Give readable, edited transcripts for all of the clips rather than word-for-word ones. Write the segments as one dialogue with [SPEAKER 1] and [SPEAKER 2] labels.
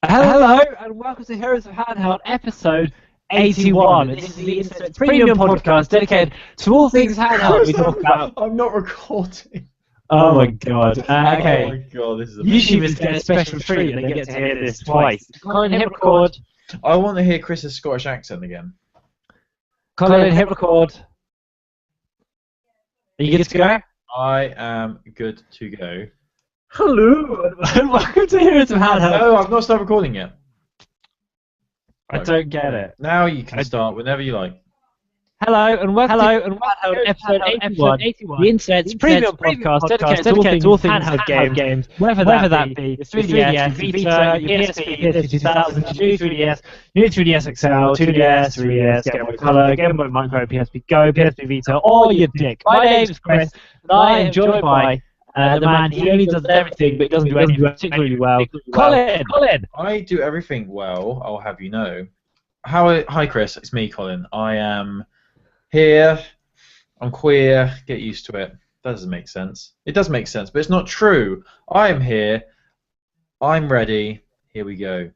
[SPEAKER 1] Hello and welcome to Heroes of Handheld episode 81. This is the Internet's premium podcast dedicated to all things handheld we talk about.
[SPEAKER 2] I'm not recording.
[SPEAKER 1] Oh my god. Okay.
[SPEAKER 2] Oh my god, this is
[SPEAKER 1] YouTubers get a special treat and they get to hear this twice. Colin, hit record.
[SPEAKER 2] I want to hear Chris's Scottish accent again.
[SPEAKER 1] Colin, hit record. Are you good to go?
[SPEAKER 2] I am good to go.
[SPEAKER 1] Hello and welcome to Heroes of Handheld.
[SPEAKER 2] No, I've not started recording yet.
[SPEAKER 1] I don't get it.
[SPEAKER 2] Now you can start whenever you like.
[SPEAKER 1] Hello and welcome to episode 81. The Internet's premium podcast dedicated to all things handheld games, whether that be your 3DS, Vita, your PSP, PS2 2000, your new 3DS, your new 3DS XL, 2DS, 3DS, Game Boy Color, Game Boy Micro, PSP Go, PSP Vita, or your dick. My name is Chris, and I am joined by the man. He only does everything, but he doesn't do anything particularly well. Colin!
[SPEAKER 2] I do everything well, I'll have you know. Hi Chris, it's me, Colin. I am here, I'm queer, get used to it. That doesn't make sense. It does make sense, but it's not true. I am here, I'm ready, here we go.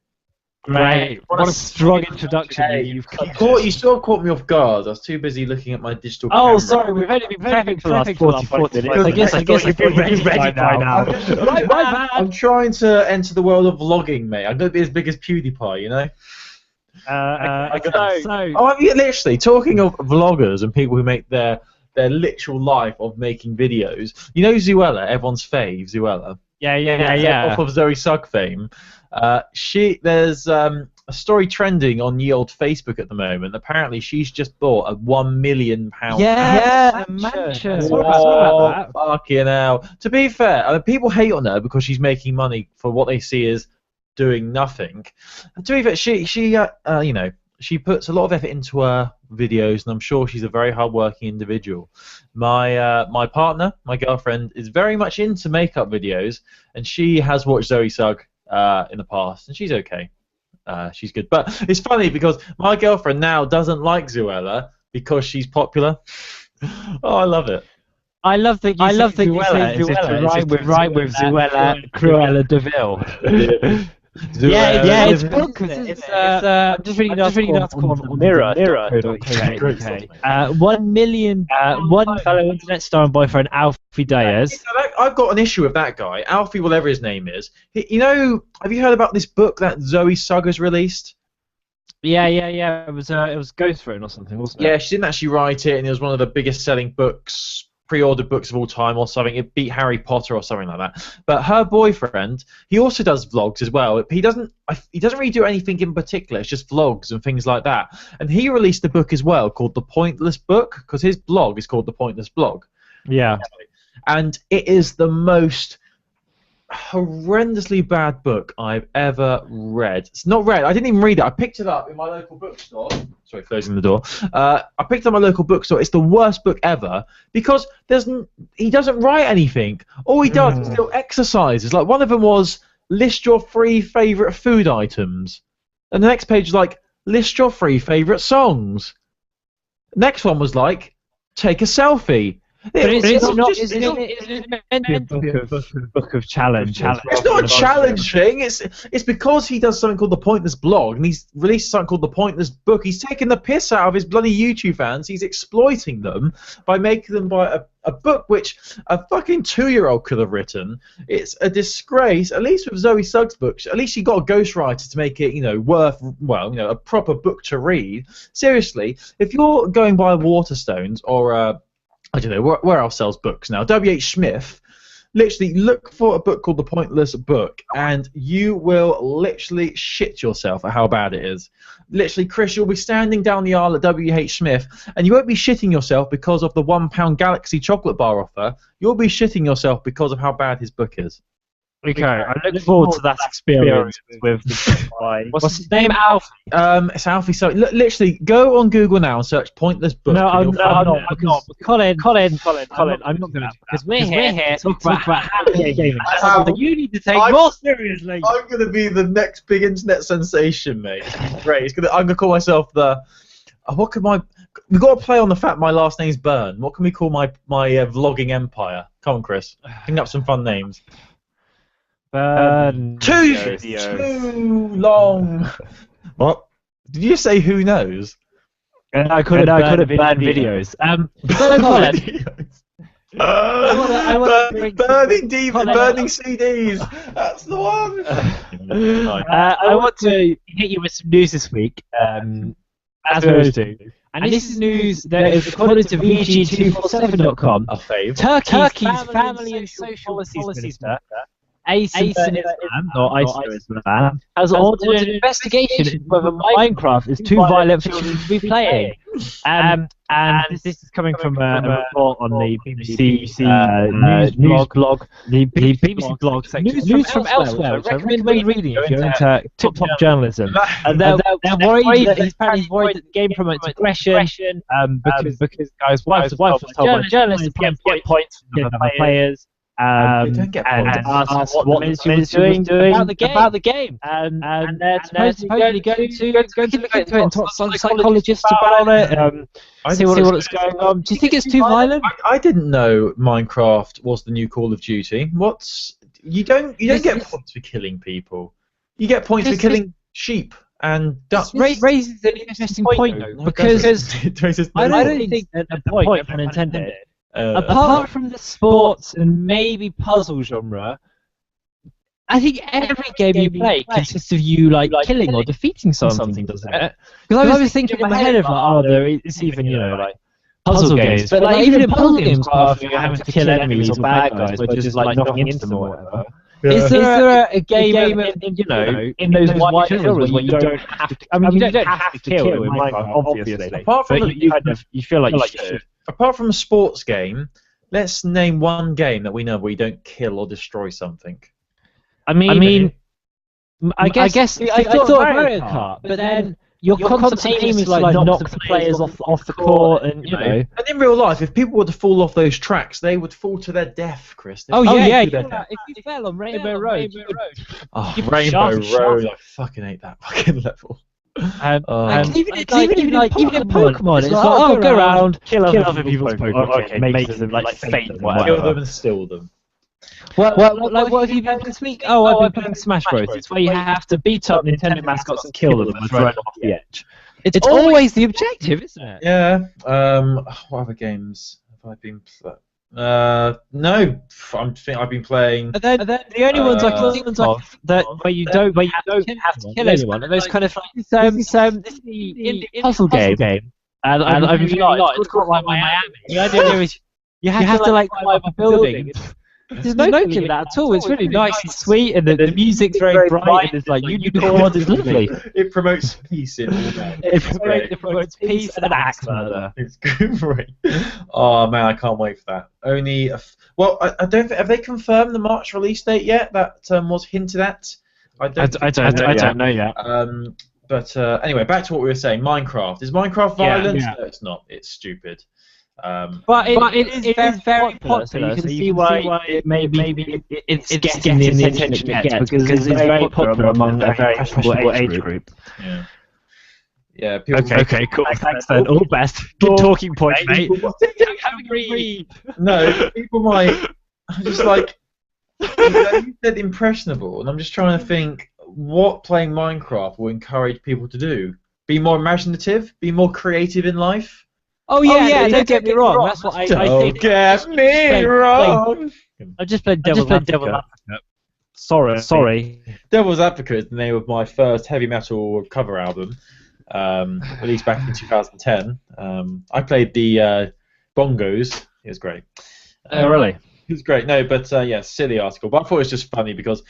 [SPEAKER 1] Great. What a strong introduction you've got.
[SPEAKER 2] You sort of caught me off guard. I was too busy looking at my digital camera.
[SPEAKER 1] Oh, sorry, we've only been prepping for the last 40 minutes. I guess you've been ready by now.
[SPEAKER 2] Right, man. I'm trying to enter the world of vlogging, mate. I'm going to be as big as PewDiePie, you know? Literally, talking of vloggers and people who make their literal life of making videos, you know Zuella, everyone's fave, Zuella?
[SPEAKER 1] Yeah.
[SPEAKER 2] Off of Zoe Sugg fame. There's a story trending on ye old Facebook at the moment. Apparently, she's just bought a £1 million
[SPEAKER 1] mansion.
[SPEAKER 2] Oh, fucking hell. To be fair, I mean, people hate on her because she's making money for what they see as doing nothing. And to be fair, she puts a lot of effort into her videos, and I'm sure she's a very hard-working individual. My partner, my girlfriend, is very much into makeup videos, and she has watched Zoe Sugg in the past, and she's okay. She's good. But it's funny because my girlfriend now doesn't like Zuella because she's popular. Oh, I love it.
[SPEAKER 1] I love that you say Zuella to rhyme with Zuella Cruella de Vil. It's book. I'm just reading an article on Mirror. 1 million. One fellow internet star and boyfriend Alfie Diaz.
[SPEAKER 2] I've got an issue with that guy, Alfie, whatever his name is. You know, have you heard about this book that Zoe Sugg has released?
[SPEAKER 1] Yeah. It was ghostwritten or something, wasn't it?
[SPEAKER 2] Yeah, she didn't actually write it, and it was one of the biggest selling books. Pre-ordered books of all time or something. It beat Harry Potter or something like that. But her boyfriend, he also does vlogs as well. He doesn't really do anything in particular. It's just vlogs and things like that. And he released a book as well called The Pointless Book, because his blog is called The Pointless Blog.
[SPEAKER 1] Yeah.
[SPEAKER 2] And it is the most horrendously bad book I've ever read. It's not read. I didn't even read it. I picked it up in my local bookstore. Sorry, closing the door. I picked up my local bookstore. It's the worst book ever because he doesn't write anything. All he does is little exercises. Like one of them was list your 3 favorite food items, and the next page is like list your 3 favorite songs. Next one was like take a selfie.
[SPEAKER 1] It's meant to be a book of challenge.
[SPEAKER 2] It's not a challenge thing. It's because he does something called The Pointless Blog, and he's released something called The Pointless Book. He's taking the piss out of his bloody YouTube fans. He's exploiting them by making them buy a book which a fucking 2-year-old could have written. It's a disgrace. At least with Zoe Sugg's books, at least she got a ghostwriter to make it, a proper book to read. Seriously, if you're going by Waterstones or I don't know, where else sells books now? W.H. Smith. Literally, look for a book called The Pointless Book, and you will literally shit yourself at how bad it is. Literally, Chris, you'll be standing down the aisle at W.H. Smith, and you won't be shitting yourself because of the £1 Galaxy chocolate bar offer. You'll be shitting yourself because of how bad his book is.
[SPEAKER 1] Okay, I look forward to that experience with the guy. What's his name? Alfie.
[SPEAKER 2] It's Alfie. So literally, go on Google now and search "pointless book."
[SPEAKER 1] No, I'm not. Colin, I'm not going to, because we're here to talk about handheld gaming. That's something you need to take more seriously.
[SPEAKER 2] I'm going to be the next big internet sensation, mate. Great. I'm going to call myself the. What could my? We've got to play on the fact my last name's Byrne. What can we call my vlogging empire? Come on, Chris. Think up some fun names.
[SPEAKER 1] Burn
[SPEAKER 2] Too
[SPEAKER 1] videos.
[SPEAKER 2] long. What? Did you say who knows?
[SPEAKER 1] I could have banned videos.
[SPEAKER 2] Burning CDs. That's the one.
[SPEAKER 1] I want to hit you with some news this week, as we always do. And this is news that is according to VG247.com. Turkey's Family and Social Policies Minister, Islam, has ordered an investigation into whether Minecraft is too violent for children to be playing. And this is coming from a report on the BBC news blog, the BBC blog section. News from elsewhere, which I recommend reading if you're into top journalism. And they're worried that he's worried that the game promotes aggression, because guys' wives was told by journalists to get points from other players. And asked what the ministry was doing about the game. And they're supposedly going to look into it and talk to some psychologists about it, see what's going on. Do you think it's too violent?
[SPEAKER 2] I didn't know Minecraft was the new Call of Duty. You don't get points for killing people. You get points for killing sheep and ducks.
[SPEAKER 1] Raises an interesting point though, because I don't think that a point, pun intended. Apart from the sports and maybe puzzle genre, I think every game you play consists of you killing or defeating something, doesn't it? Because I was thinking in my head of it's even puzzle games, but even in puzzle games, quite often you're having to kill enemies or bad guys by just knocking into them or whatever. Yeah. Is there a game in those white genres where you don't have to? I mean, you don't have to kill in Minecraft, obviously. Apart from you feel like you should.
[SPEAKER 2] Apart from a sports game, let's name one game that we know where you don't kill or destroy something.
[SPEAKER 1] I guess I thought Mario Kart, but then your constant aim is to knock the players off the court, and And
[SPEAKER 2] in real life, if people were to fall off those tracks, they would fall to their death, Chris.
[SPEAKER 1] If you fell on Rainbow Road,
[SPEAKER 2] Rainbow Road, I fucking hate that fucking level.
[SPEAKER 1] Even in Pokemon, it's go around, kill other people's Pokemon, make them faint, whatever.
[SPEAKER 2] Kill them and steal them.
[SPEAKER 1] What have you been this week? I've been playing Smash Bros. It's where you have to beat up Nintendo mascots and kill them and throw them off the edge. It's always the objective, isn't it?
[SPEAKER 2] Yeah. What other games have I been playing? No, I've been playing.
[SPEAKER 1] And then the only ones I can think of that where you don't have to kill anyone are those kind of this indie puzzle game. And I've been it's called Miami. The idea is you have to climb a building. There's no killing that at all. It's really nice and sweet, and the music's very bright, and there's unicorns. It's lovely.
[SPEAKER 2] It promotes peace in all that.
[SPEAKER 1] It promotes peace and axe murder.
[SPEAKER 2] It's great. Oh man, I can't wait for that. I don't. Have they confirmed the March release date yet? That was hinted at. I
[SPEAKER 1] don't know yet.
[SPEAKER 2] But anyway, back to what we were saying. Minecraft. Is Minecraft violent? Yeah. No, it's not. It's stupid.
[SPEAKER 1] But it is very popular, so you can see why it's getting the attention it gets, because it's very popular among a very impressionable age group.
[SPEAKER 2] Yeah. Yeah.
[SPEAKER 1] Okay, cool. Thanks then. All best. Good talking point, mate.
[SPEAKER 2] No, people might. I'm just you said impressionable, and I'm just trying to think what playing Minecraft will encourage people to do. Be more imaginative. Be more creative in life.
[SPEAKER 1] Oh yeah, don't get me wrong. That's what I think.
[SPEAKER 2] Don't get me wrong.
[SPEAKER 1] I just played Devil's Advocate. Sorry.
[SPEAKER 2] Devil's Advocate, the name of my first heavy metal cover album, released back in 2010. I played the bongos. It was great.
[SPEAKER 1] Oh really?
[SPEAKER 2] It was great. No, but silly article. But I thought it was just funny because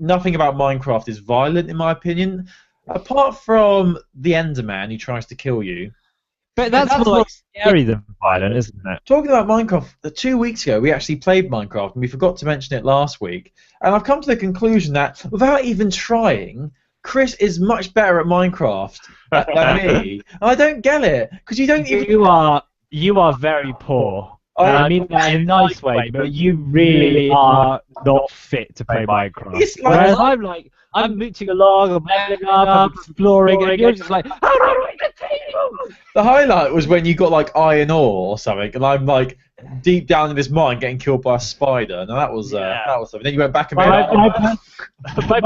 [SPEAKER 2] nothing about Minecraft is violent, in my opinion, apart from the Enderman who tries to kill you.
[SPEAKER 1] But that's more scary than violent, isn't it?
[SPEAKER 2] Talking about Minecraft, 2 weeks ago we actually played Minecraft, and we forgot to mention it last week. And I've come to the conclusion that, without even trying, Chris is much better at Minecraft than me. And I don't get it, because you don't even...
[SPEAKER 1] You are very poor. I mean that in a nice way, but you really are not fit to play Minecraft. Whereas I'm mooching along, I'm leveling up, I'm exploring, and you're just how do I make the table?
[SPEAKER 2] The highlight was when you got like iron ore or something, and I'm like deep down in this mine getting killed by a spider. Now that was something. Then you went back and
[SPEAKER 1] my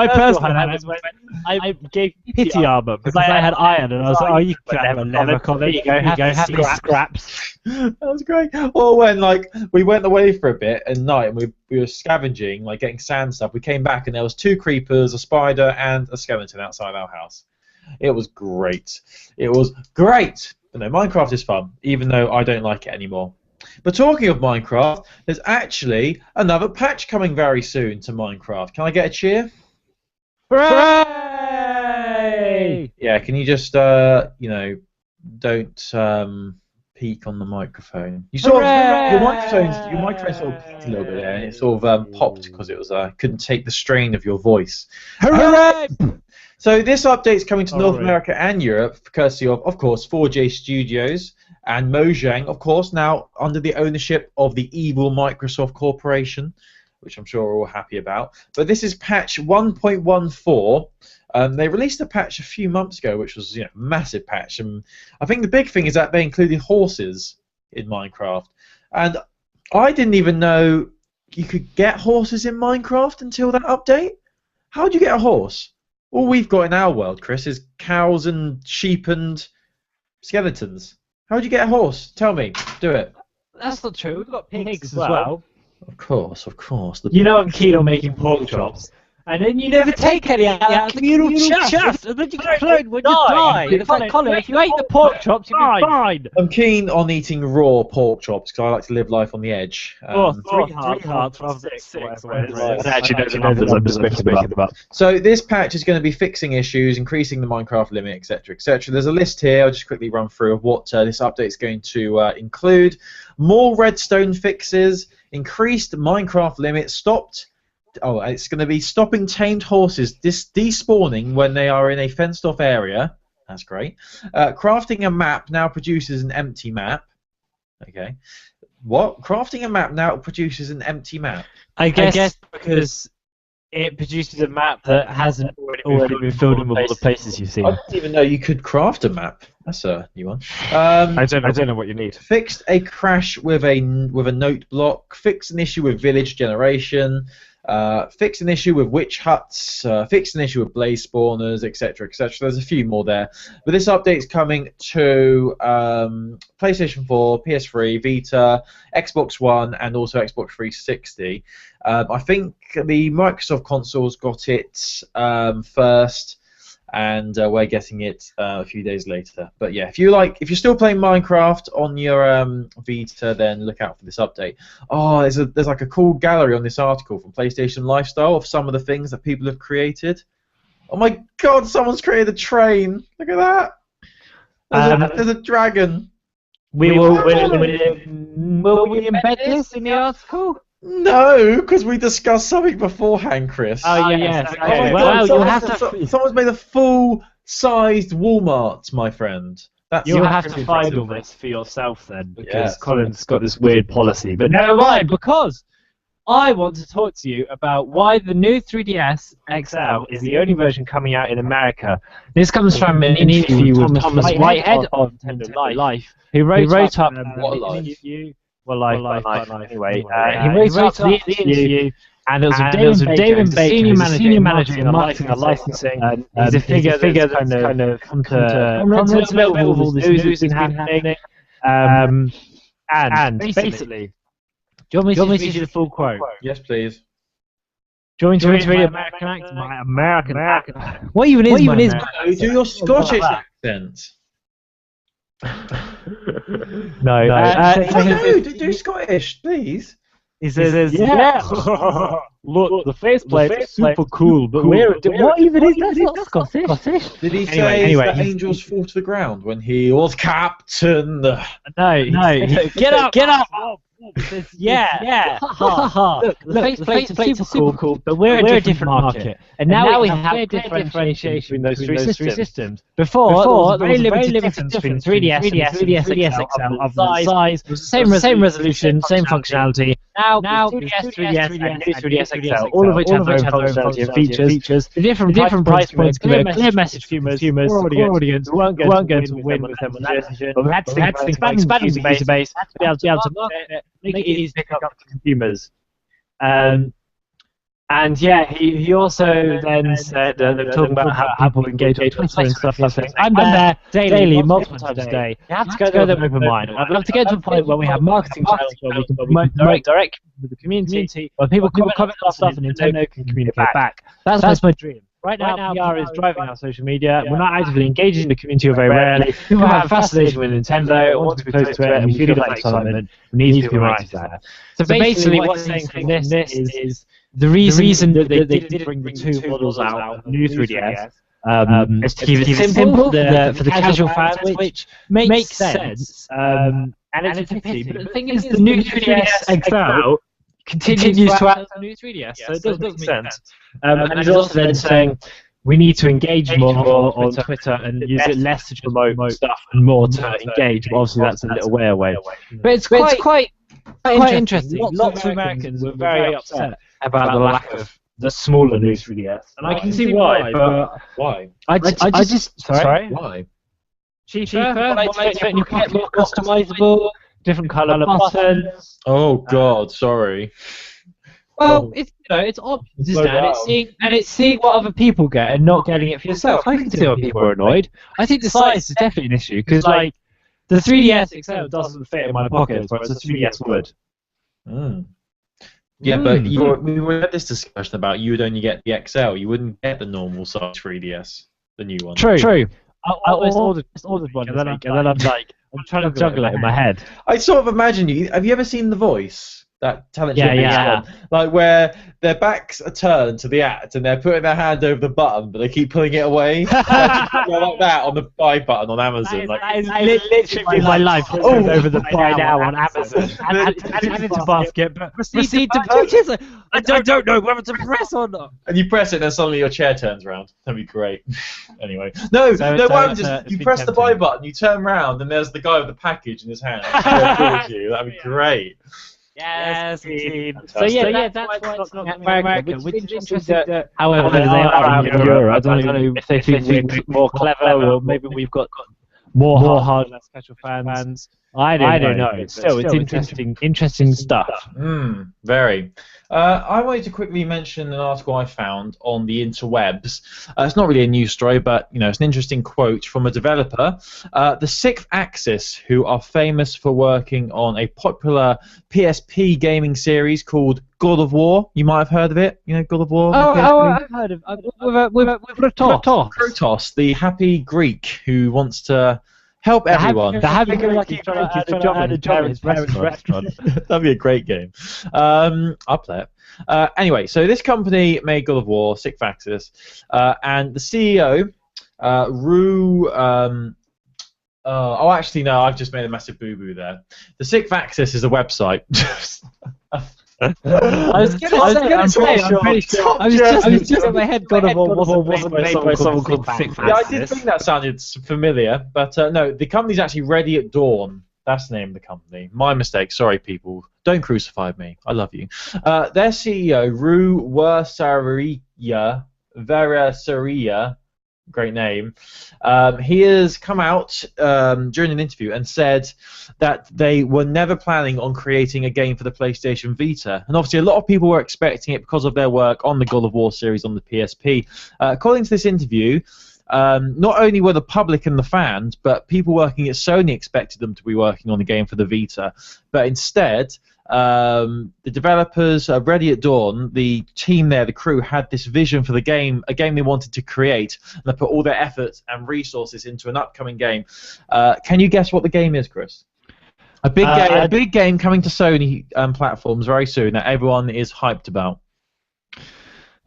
[SPEAKER 1] personal highlight was when I gave pity armor because I had iron, and I was like, "Oh, you can have a leather collar. There you go, have these scraps."
[SPEAKER 2] That was great. Or when like we went away for a bit at night and we were scavenging, like getting sand stuff. We came back and there was 2 creepers, a spider, and a skeleton outside our house. It was great. It was great. But no, Minecraft is fun, even though I don't like it anymore. But talking of Minecraft, there's actually another patch coming very soon to Minecraft. Can I get a cheer?
[SPEAKER 1] Hooray!
[SPEAKER 2] Yeah, can you just, don't peek on the microphone. You sort of, your microphone sort of peaked a little bit there, and it sort of popped because it was couldn't take the strain of your voice.
[SPEAKER 1] Hooray!
[SPEAKER 2] So this update's coming to North America and Europe, courtesy of course, 4J Studios and Mojang, of course, now under the ownership of the evil Microsoft Corporation, which I'm sure we're all happy about. But this is patch 1.14. They released a patch a few months ago, which was a massive patch. And I think the big thing is that they included horses in Minecraft. And I didn't even know you could get horses in Minecraft until that update. How do you get a horse? All we've got in our world, Chris, is cows and sheep and skeletons. How would you get a horse? Tell me. Do it.
[SPEAKER 1] That's not true. We've got pigs as well.
[SPEAKER 2] Of course.
[SPEAKER 1] You know I'm keen on making pork chops. And then you never take any out of the communal chest, and then you explode when you die. It's like, Colin, if you ate the pork chops, you'd be fine.
[SPEAKER 2] I'm keen on eating raw pork chops because I like to live life on the edge.
[SPEAKER 1] 3 hearts rather than 6. I actually know the numbers. I'm just making them up.
[SPEAKER 2] So this patch is going to be fixing issues, increasing the Minecraft limit, etc., etc. There's a list here. I'll just quickly run through of what this update is going to include. More redstone fixes, increased Minecraft limit, stopped. Oh, it's going to be stopping tamed horses despawning when they are in a fenced-off area. That's great. Crafting a map now produces an empty map. Okay. What? Crafting a map now produces an empty map?
[SPEAKER 1] I guess because it produces a map that hasn't already been filled in with all the places you've seen.
[SPEAKER 2] I didn't even know you could craft a map. That's a new one.
[SPEAKER 1] I don't know what you need.
[SPEAKER 2] Fixed a crash with a note block. Fixed an issue with village generation. Fix an issue with witch huts, fix an issue with blaze spawners, etc., etc. There's a few more there. But this update's coming to PlayStation 4, PS3, Vita, Xbox One, and also Xbox 360. I think the Microsoft consoles got it first, and we're getting it a few days later. But yeah, if you're still playing Minecraft on your Vita, then look out for this update. Oh, there's like a cool gallery on this article from PlayStation Lifestyle of some of the things that people have created. Oh my God, someone's created a train. Look at that. There's a dragon.
[SPEAKER 1] Will we embed this in the article?
[SPEAKER 2] No, because we discussed something beforehand, Chris.
[SPEAKER 1] Oh, yes. Okay.
[SPEAKER 2] Oh well, you'll have to. Someone's made a full-sized Walmart, my friend.
[SPEAKER 1] You'll have to find all this for yourself then, because Colin's got this weird policy. But never mind, because I want to talk to you about why the new 3DS XL is the only version coming out in America. This comes from an interview with Thomas Whitehead of Nintendo Life, who wrote up an interview. Well, anyway. He wrote up the interview, and it was with David Baker, senior manager in marketing and licensing. He's a figure that's kind of come to a little bit of all this news that's been happening. And basically, do you want me to read you the full quote?
[SPEAKER 2] Yes, please.
[SPEAKER 1] Do you want me to read American accent? My American accent. What even is?
[SPEAKER 2] Do your Scottish accent.
[SPEAKER 1] No.
[SPEAKER 2] Do Scottish, please.
[SPEAKER 1] He says, yeah. Look, the faceplate is super cool, but what even is that? Not Scottish.
[SPEAKER 2] Did he say the angels fall to the ground when he was captain?
[SPEAKER 1] No. Get up. Says, yeah. Look, the faceplates are super cool, but we're a different market. And now we have clear differentiation between those three systems. Before there was a very limited difference between 3DS and 3DS XL of the size, same resolution, same functionality. Now 2DS, 3DS, and new 3DS XL, all of which have their own functionality and features. The different price points give a clear message to consumers, core audience, who weren't going to win with them on that decision, but we had to think about expanding the user base to be able to market it, make it easy to pick up for consumers. And yeah, he also then said, they were talking about how people engage on Twitter and stuff. I'm there daily, multiple times a day. You have to go there with an open mind. I'd love to get to a point where we have marketing channels where we can promote direct with the community, where people comment on stuff and Nintendo can communicate back. That's my dream. Right now, PR is driving our social media. We're not actively engaging the community very rarely. People have a fascination with Nintendo, want to be close to it, and we feel like excitement. We need to be right there. So basically, what's saying from this is the reason that they did bring the two models out, new 3DS, is to keep it simple for the casual fans, which makes sense. And it's a pity. But the thing is, the new 3DS XL continues to add the new 3DS, so it does make sense. And he's also then saying we need to engage more on Twitter and use it less to promote stuff and more to engage. But obviously, that's a little way away. But it's quite interesting. Lots of Americans were very upset about the lack of the smaller new 3DS, and I can see why. But
[SPEAKER 2] why?
[SPEAKER 1] I just sorry.
[SPEAKER 2] Why?
[SPEAKER 1] Cheaper, more customizable, different color buttons.
[SPEAKER 2] Oh God, sorry.
[SPEAKER 1] Well, it's options, isn't it? And it's seeing what other people get and not getting it for yourself. I can see why people are annoyed. I think the size is definitely an issue because, like, the 3DS XL doesn't fit in my pocket, whereas the 3DS would.
[SPEAKER 2] Yeah, but we had this discussion about you would only get the XL. You wouldn't get the normal size 3DS, the new one.
[SPEAKER 1] True. I almost ordered one, and then I'm like, I'm trying to juggle it in my head.
[SPEAKER 2] I sort of imagine you. Have you ever seen The Voice? That talent show?
[SPEAKER 1] Yeah.
[SPEAKER 2] Like where their backs are turned to the act and they're putting their hand over the button, but they keep pulling it away. Like that on the buy button on Amazon.
[SPEAKER 1] That is literally my life. Over the buy now on Amazon. Add it to basket, but proceed to purchase. I don't know whether to press or not.
[SPEAKER 2] And you press it, and then suddenly your chair turns around. That'd be great. Anyway, what happens is you press the buy button, you turn around, and there's the guy with the package in his hand. That'd be great.
[SPEAKER 1] Yes, indeed. So that's why it's not America, which is interesting that, however, they are out in Europe. I don't know if they think we're more clever, or maybe we've got more hard, less casual fans. I don't know. Still, it's interesting stuff.
[SPEAKER 2] Very. I wanted to quickly mention an article I found on the interwebs. It's not really a news story, but it's an interesting quote from a developer, the Sixth Axis, who are famous for working on a popular PSP gaming series called God of War. You might have heard of it. God of War.
[SPEAKER 1] I've heard of it. With
[SPEAKER 2] Kratos, the happy Greek who wants to help everyone.
[SPEAKER 1] The happy-go-lucky trying to add a job at his restaurant.
[SPEAKER 2] That'd be a great game. I'll play it. Anyway, so this company made God of War, Sixth Axis, and the CEO, Rue. Actually, no, I've just made a massive boo-boo there. The Sixth Axis is a website.
[SPEAKER 1] I was just in my head. God of War wasn't made by someone called Sixth Axis.
[SPEAKER 2] Yeah, I did think that sounded familiar, but no, the company's actually Ready at Dawn. That's the name of the company. My mistake. Sorry, people. Don't crucify me. I love you. Their CEO, Rue Verasaria, great name. He has come out during an interview and said that they were never planning on creating a game for the PlayStation Vita. And obviously a lot of people were expecting it because of their work on the God of War series on the PSP. According to this interview, not only were the public and the fans, but people working at Sony expected them to be working on a game for the Vita. But instead, the developers, Ready at Dawn, the team there, the crew, had this vision for the game, a game they wanted to create, and they put all their efforts and resources into an upcoming game. Can you guess what the game is, Chris? A big game coming to Sony platforms very soon that everyone is hyped about.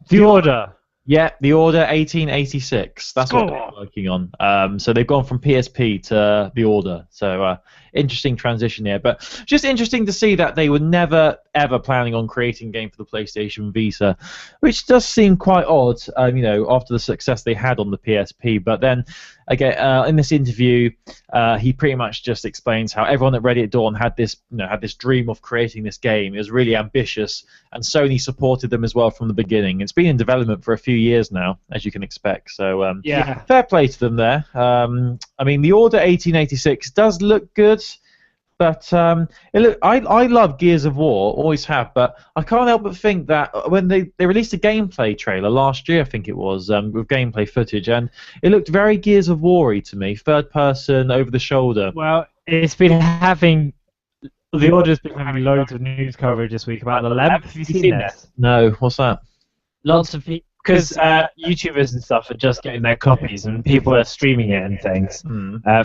[SPEAKER 1] The Order.
[SPEAKER 2] Yeah, The Order 1886. That's what they're working on. So they've gone from PSP to The Order. So interesting transition here. But just interesting to see that they were never ever planning on creating a game for the PlayStation Vita, which does seem quite odd, after the success they had on the PSP. But then again, in this interview, he pretty much just explains how everyone at Ready at Dawn had this dream of creating this game. It was really ambitious, and Sony supported them as well from the beginning. It's been in development for a few years now, as you can expect. So fair play to them there. The Order 1886 does look good. But I love Gears of War, always have, but I can't help but think that when they released a gameplay trailer last year, I think it was, with gameplay footage, and it looked very Gears of War-y to me, third person, over the shoulder.
[SPEAKER 1] Well, it's been having... The Order's been having loads of news coverage this week about the length. Have you seen this?
[SPEAKER 2] No, what's that?
[SPEAKER 1] Lots of people... Because YouTubers and stuff are just getting their copies, and people are streaming it and things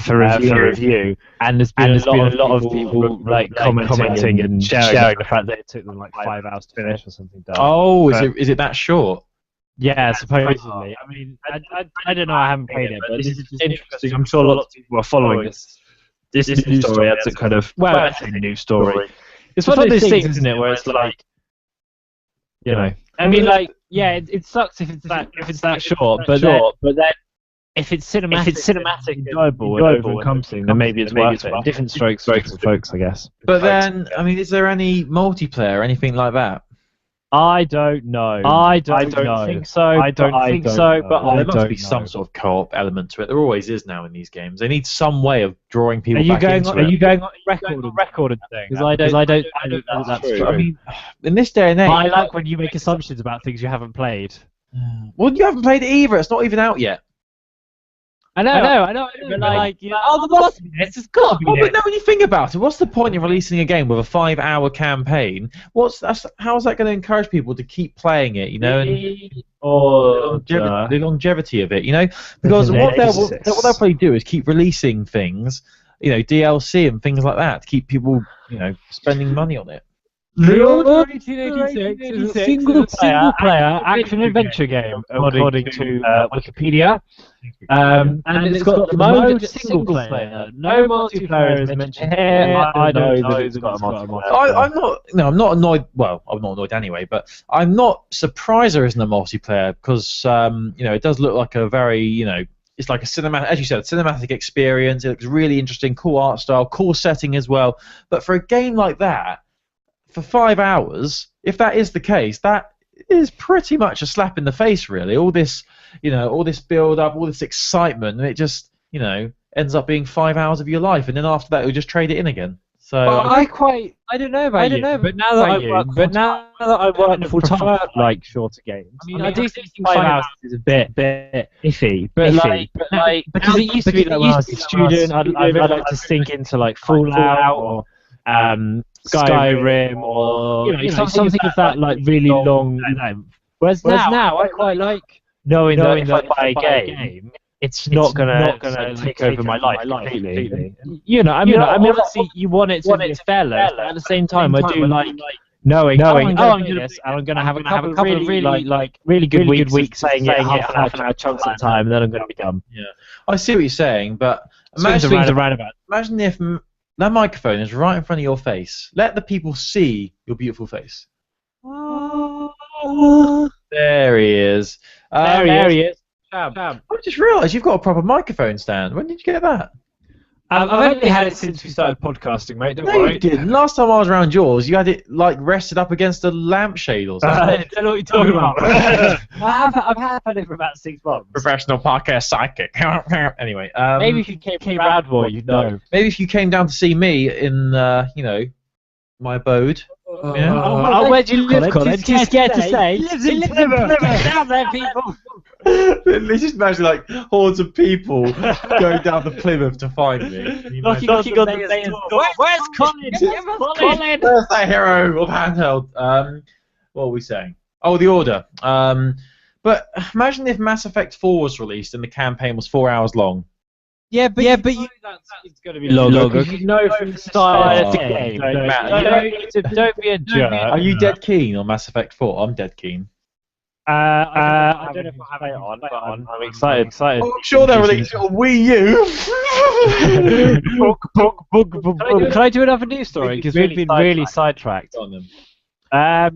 [SPEAKER 1] for review. And there's been a lot of people like commenting and sharing the fact that it took them like 5 hours to finish or something.
[SPEAKER 2] Oh, is it that short?
[SPEAKER 1] Yeah, supposedly. I don't know. I haven't played it, but this is just interesting. I'm sure lots of people are following this news story as a kind of I say news story. It's one of those things, isn't it, where it's like, it sucks if it's that short, but then if it's cinematic, enjoyable, and encompassing, then maybe it's worth it. Different strokes for different folks, I guess.
[SPEAKER 2] But then, is there any multiplayer or anything like that?
[SPEAKER 1] I don't know. I don't think so. I don't think so. But
[SPEAKER 2] there must be some sort of co-op element to it. There always is now in these games. They need some way of drawing people back into it.
[SPEAKER 1] Are you going on record and thing? Because I don't know that's true.
[SPEAKER 2] In this day and age,
[SPEAKER 1] I like when you make assumptions about things you haven't played.
[SPEAKER 2] Well, you haven't played it either. It's not even out yet.
[SPEAKER 1] I know. But the boss of this has got to be
[SPEAKER 2] but no, when you think about it, what's the point of releasing a game with a 5-hour campaign? How is that going to encourage people to keep playing it? The longevity of it, Because what they'll probably do is keep releasing things, DLC and things like that, to keep people, spending money on it.
[SPEAKER 1] The Order 1886 is a single-player action-adventure game, according to Wikipedia. And it's got the mode single-player. No multiplayer is mentioned here. I know that it's got a multiplayer.
[SPEAKER 2] I'm not annoyed. Well, I'm not annoyed anyway, but I'm not surprised there isn't a multiplayer because, it does look like a very, it's like a cinematic, as you said, cinematic experience. It looks really interesting, cool art style, cool setting as well. But for a game like that, for 5 hours, if that is the case, that is pretty much a slap in the face, really. All this, all this build-up, all this excitement, and it just, ends up being 5 hours of your life, and then after that, you'll just trade it in again. So
[SPEAKER 1] I don't know about you, but now that I work full-time, like shorter games, I do think 5 hours is a bit iffy, but because it used to be that when I was a student, I'd like to sink into like Fallout or Skyrim or something of that like really long length. Whereas now I quite like knowing that if I buy a game, it's not gonna take over my life completely. Obviously you want it to be fair, but at the same time I do like knowing I'm gonna have a couple of really good weeks playing it half an hour chunks at a time, and then I'm gonna be done.
[SPEAKER 2] Yeah, I see what you're saying, but imagine if that microphone is right in front of your face. Let the people see your beautiful face. There he is.
[SPEAKER 1] There he is.
[SPEAKER 2] I just realised you've got a proper microphone stand. When did you get that?
[SPEAKER 1] I've only had it since we started podcasting, mate. Don't worry.
[SPEAKER 2] You didn't. Last time I was around yours, you had it like rested up against a lampshade or something.
[SPEAKER 1] I don't know what you're talking about. I've had it for about 6 months.
[SPEAKER 2] Professional podcast psychic. Anyway,
[SPEAKER 1] maybe if you came round more, you'd know.
[SPEAKER 2] Maybe if you came down to see me in, my abode.
[SPEAKER 1] Where do you live, Colin? Too scared to say. He lives in Plymouth. Down there, people.
[SPEAKER 2] They just imagine like hordes of people going down to Plymouth to find me.
[SPEAKER 1] Knocking on the mayor's door. Where's Colin?
[SPEAKER 2] Where's that hero of Handheld? What were we saying? Oh, the Order. But imagine if Mass Effect 4 was released and the campaign was 4 hours long.
[SPEAKER 1] Yeah, but you know it's going to be longer because you know from the start of the game. Don't be a jerk.
[SPEAKER 2] Are you dead keen on Mass Effect 4? I'm dead keen.
[SPEAKER 1] I don't know if I'll have it on, but I'm excited.
[SPEAKER 2] I'm sure they're releasing it on Wii
[SPEAKER 1] U. Can I do another news story? Because we've been really sidetracked.
[SPEAKER 2] on them.
[SPEAKER 1] I'll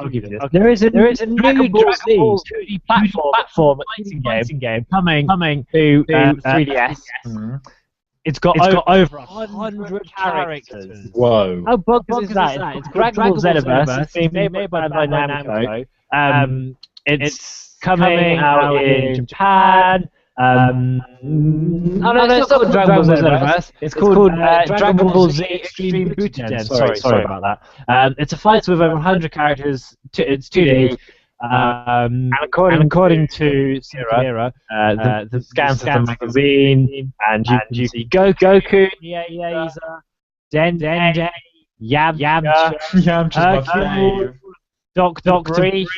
[SPEAKER 1] give you this. There is a new Dragon Ball Z 2D platform fighting game coming to 3DS. It's got over 100 characters.
[SPEAKER 2] Whoa.
[SPEAKER 1] How bonkers is that? It's Dragon Ball Xenoverse. It's been made by Namco. It's coming out in Japan. No, it's not called Dragon Ball Xenoverse. It's called Dragon Ball Z Extreme Butoden. Sorry about that. It's a fight with over 100 characters. It's 2D. And according to Sierra, the scans of the magazine, and you see Goku, Yaza, Dende, Yamcha, Hercule, Dr. Brief,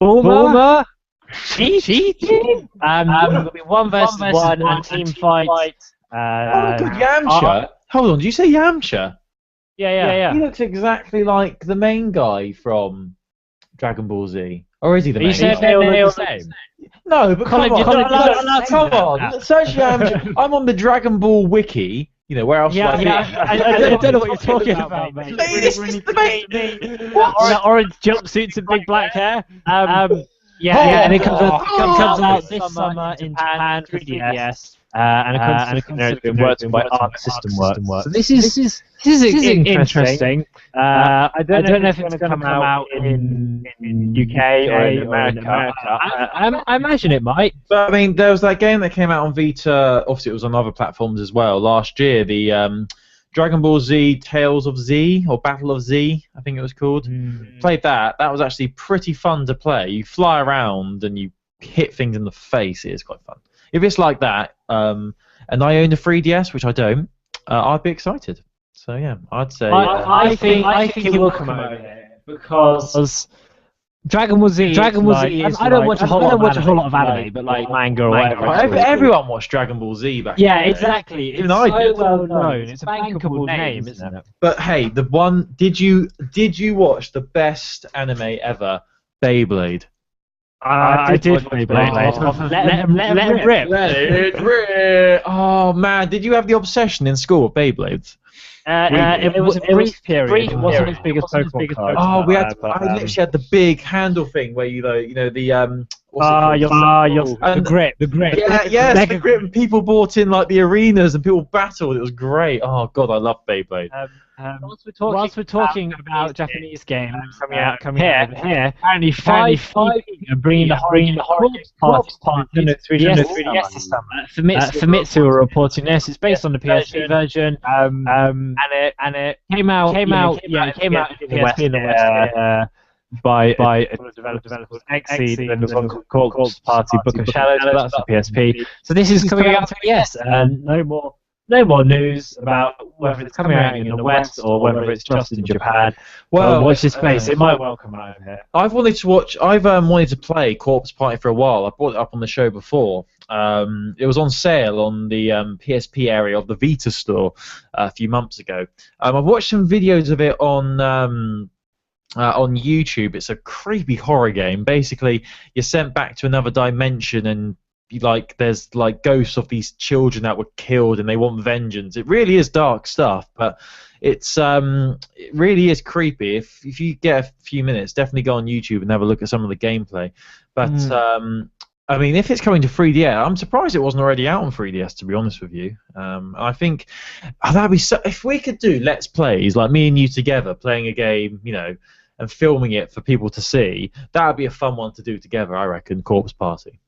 [SPEAKER 1] Bulma, Chi-Chi. It'll be 1 versus 1 and team fight.
[SPEAKER 2] Oh, good, Yamcha. Hold on, did you say Yamcha?
[SPEAKER 1] Yeah.
[SPEAKER 2] He looks exactly like the main guy from Dragon Ball Z. Or is he the main guy?
[SPEAKER 1] You said they all look the same.
[SPEAKER 2] No, but come on. Search Yamcha. I'm on the Dragon Ball wiki. You know, where else?
[SPEAKER 1] I don't know what you're talking about, mate.
[SPEAKER 2] This is the main.
[SPEAKER 1] Orange jumpsuits and big black hair. And it comes out this summer in Japan 3DS. And it's been worked by Arc System Works. So this is interesting. I don't know if it's going to come out in UK or in America. I imagine it might.
[SPEAKER 2] But I mean, there was that game that came out on Vita. Obviously, it was on other platforms as well last year. The Dragon Ball Z Tales of Z, or Battle of Z, I think it was called. Played that. That was actually pretty fun to play. You fly around and you hit things in the face. It is quite fun. If it's like that, and I own a 3DS, which I don't, I'd be excited. So yeah, I'd say.
[SPEAKER 1] I think it will come out here because Dragon Ball Z. I don't watch a whole lot of anime, but like manga or whatever.
[SPEAKER 2] Everyone watched Dragon Ball Z back then.
[SPEAKER 1] Yeah, exactly. It's so well known. It's a bankable name, isn't it?
[SPEAKER 2] But hey, the one. Did you watch the best anime ever, Beyblade?
[SPEAKER 1] I did Beyblade. Let it rip.
[SPEAKER 2] Oh man, did you have the obsession in school with Beyblades?
[SPEAKER 1] It was a brief period. It wasn't as big as Pokemon cards.
[SPEAKER 2] Oh, we had. I literally had the big handle thing where you know the
[SPEAKER 1] the grip.
[SPEAKER 2] Yeah, the grip. And people bought in like the arenas and people battled. It was great. Oh god, I love Beyblade.
[SPEAKER 1] Whilst we're talking about Japanese games coming out here, apparently 5 people are bringing the Corpse Party to 3DS this summer. Famitsu are reporting this. It's based on the PSP version, and it came out in the West by a developer called Xseed, and there's one called Corpse Party Book of Shadows, so that's the PSP. So this is coming out to DS, and no more news about whether it's coming out in the West or whether it's just in Japan. Well, watch this space. It might well come out here.
[SPEAKER 2] I've wanted to play Corpse Party for a while. I brought it up on the show before. It was on sale on the PSP area of the Vita store a few months ago. I've watched some videos of it on YouTube. It's a creepy horror game. Basically, you're sent back to another dimension and there's ghosts of these children that were killed and they want vengeance. It really is dark stuff, but it really is creepy. If you get a few minutes, definitely go on YouTube and have a look at some of the gameplay. But I mean, if it's coming to 3DS, I'm surprised it wasn't already out on 3DS, to be honest with you. I think that'd be if we could do Let's Plays, like me and you together, playing a game, and filming it for people to see, that would be a fun one to do together, I reckon, Corpse Party.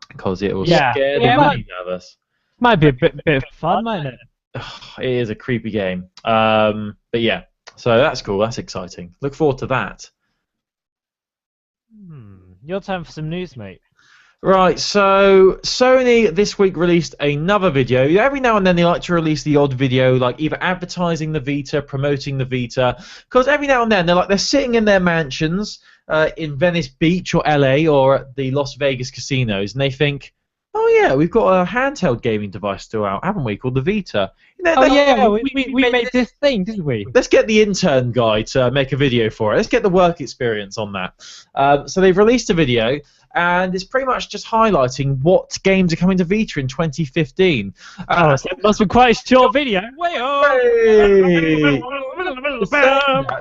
[SPEAKER 2] Because it will scare the money out of us.
[SPEAKER 1] Might be a bit of fun, mightn't it?
[SPEAKER 2] It is a creepy game. But yeah, so that's cool. That's exciting. Look forward to that.
[SPEAKER 1] Your time for some news, mate.
[SPEAKER 2] Right, so Sony this week released another video. Every now and then they like to release the odd video, like either advertising the Vita, promoting the Vita. Because every now and then they're sitting in their mansions in Venice Beach or LA or at the Las Vegas casinos, and they think, Oh yeah, we've got a handheld gaming device still out, haven't we? Called the Vita.
[SPEAKER 1] We made this thing, didn't we?
[SPEAKER 2] Let's get the intern guy to make a video for it. Let's get the work experience on that. So they've released a video, and it's pretty much just highlighting what games are coming to Vita in 2015.
[SPEAKER 1] So it must be quite a short video.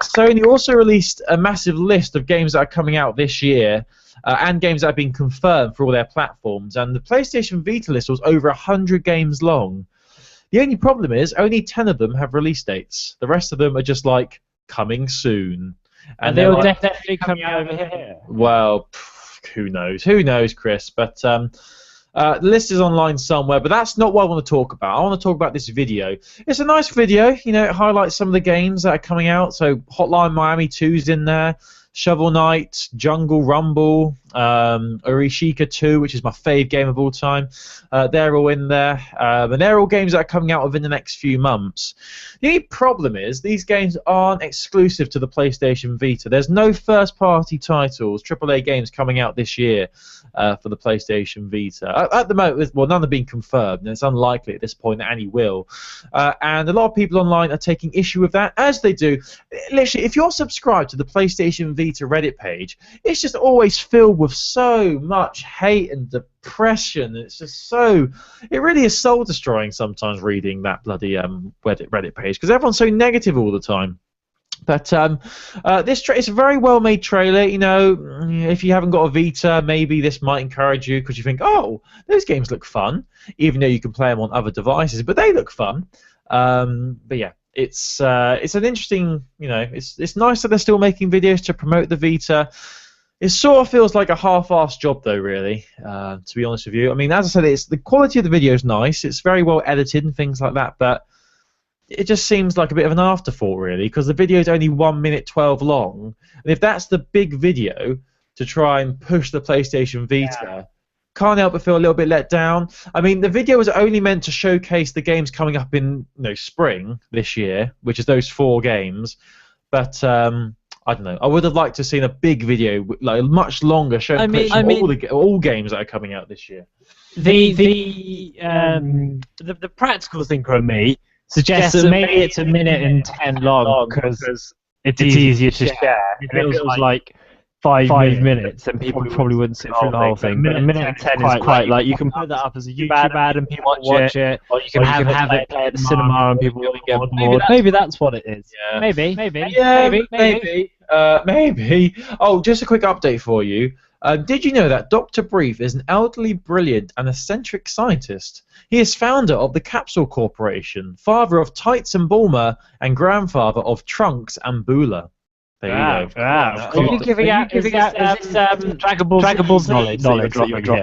[SPEAKER 2] Sony also released a massive list of games that are coming out this year. And games that have been confirmed for all their platforms, and the PlayStation Vita list was over 100 games long. The only problem is only 10 of them have release dates. The rest of them are just like coming soon.
[SPEAKER 1] And they'll definitely come over here.
[SPEAKER 2] Well, who knows? Who knows, Chris? But the list is online somewhere, but that's not what I want to talk about. I want to talk about this video. It's a nice video. You know, it highlights some of the games that are coming out. So Hotline Miami 2's in there. Shovel Knight, Jungle Rumble, Orishika 2, which is my fave game of all time. They're all in there. And they're all games that are coming out within the next few months. The only problem is these games aren't exclusive to the PlayStation Vita. There's no first-party titles, AAA games coming out this year for the PlayStation Vita. At the moment, well, none have been confirmed, and it's unlikely at this point that any will. And a lot of people online are taking issue with that, as they do. Literally, if you're subscribed to the PlayStation Vita Reddit page, it's just always filled with so much hate and depression. It's just so, it really is soul destroying sometimes reading that bloody Reddit page, because everyone's so negative all the time. But it's a very well made trailer. You know, if you haven't got a Vita, maybe this might encourage you, because you think, oh, those games look fun, even though you can play them on other devices, but they look fun. But yeah, it's an interesting, you know, it's nice that they're still making videos to promote the Vita. It sort of feels like a half-assed job, though, really, to be honest with you. I mean, as I said, the quality of the video is nice. It's very well edited and things like that, but it just seems like a bit of an afterthought, really, because the video is only 1 minute 12 long. And if that's the big video to try and push the PlayStation Vita, can't help but feel a little bit let down. I mean, the video was only meant to showcase the games coming up in spring this year, which is those 4 games. But I don't know. I would have liked to have seen a big video, like much longer, showing all games that are coming out this year.
[SPEAKER 1] The practical thinker in me suggests that maybe it's 1 minute and 10 long because it's easier to share. If it was like 5 minutes, then people probably wouldn't sit through the whole thing. But 1 minute and 10 is quite like, you can put that up as a YouTube ad and people watch it, or you can have it play at the cinema and people will get bored. Maybe that's what it is.
[SPEAKER 2] Yeah.
[SPEAKER 1] Maybe.
[SPEAKER 2] Maybe. Oh, just a quick update for you. Did you know that Dr. Brief is an elderly, brilliant, and eccentric scientist? He is founder of the Capsule Corporation, father of Tights and Bulmer, and grandfather of Trunks and Boola. There you go.
[SPEAKER 1] Are you giving out Dragon Ball's knowledge?